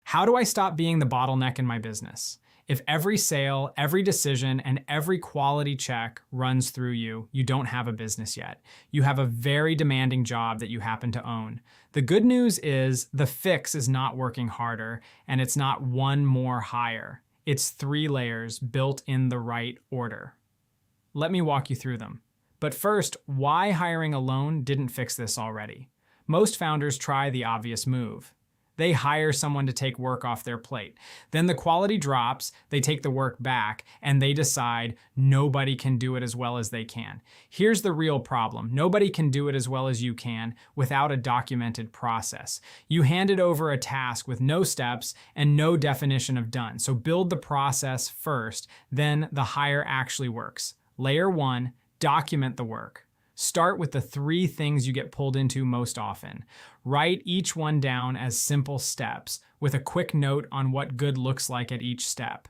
How do I stop being the bottleneck in my business? If every sale, every decision, and every quality check runs through you, you don't have a business yet. You have a very demanding job that you happen to own. The good news is the fix is not working harder, and it's not one more higher. It's 3 layers built in the right order. Let me walk you through them. But first, why hiring alone didn't fix this already? Most founders try the obvious move. They hire someone to take work off their plate. Then the quality drops, they take the work back, and they decide nobody can do it as well as they can. Here's the real problem. Nobody can do it as well as you can without a documented process. You handed over a task with no steps and no definition of done. So build the process first, then the hire actually works. Layer 1, document the work. Start with the 3 things you get pulled into most often. Write each one down as simple steps with a quick note on what good looks like at each step.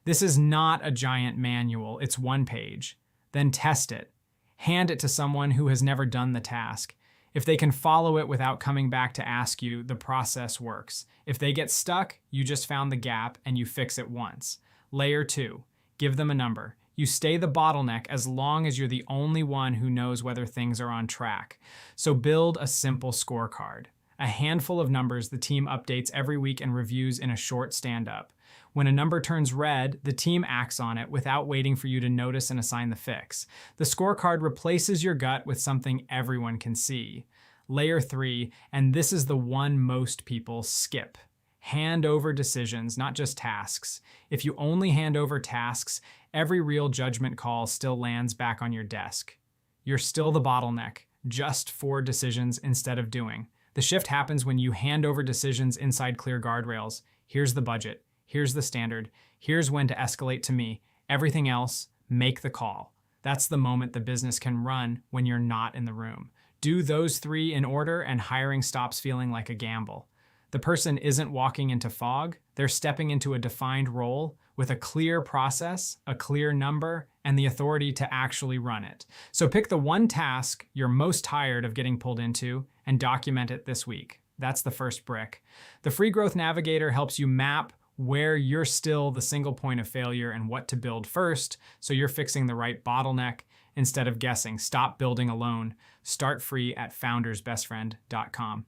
This is not a giant manual, it's 1 page. Then test it. Hand it to someone who has never done the task. If they can follow it without coming back to ask you, the process works. If they get stuck, you just found the gap and you fix it once. Layer 2, give them a number. You stay the bottleneck as long as you're the only one who knows whether things are on track. So build a simple scorecard. A handful of numbers the team updates every week and reviews in a short stand-up. When a number turns red, the team acts on it without waiting for you to notice and assign the fix. The scorecard replaces your gut with something everyone can see. Layer 3, and this is the one most people skip. Hand over decisions, not just tasks. If you only hand over tasks, every real judgment call still lands back on your desk. You're still the bottleneck, just for decisions instead of doing. The shift happens when you hand over decisions inside clear guardrails. Here's the budget. Here's the standard. Here's when to escalate to me. Everything else, make the call. That's the moment the business can run when you're not in the room. Do those 3 in order and hiring stops feeling like a gamble. The person isn't walking into fog, they're stepping into a defined role with a clear process, a clear number, and the authority to actually run it. So pick the 1 task you're most tired of getting pulled into and document it this week. That's the first brick. The Free Growth Navigator helps you map where you're still the single point of failure and what to build first, so you're fixing the right bottleneck instead of guessing. Stop building alone. Start free at foundersbestfriend.com.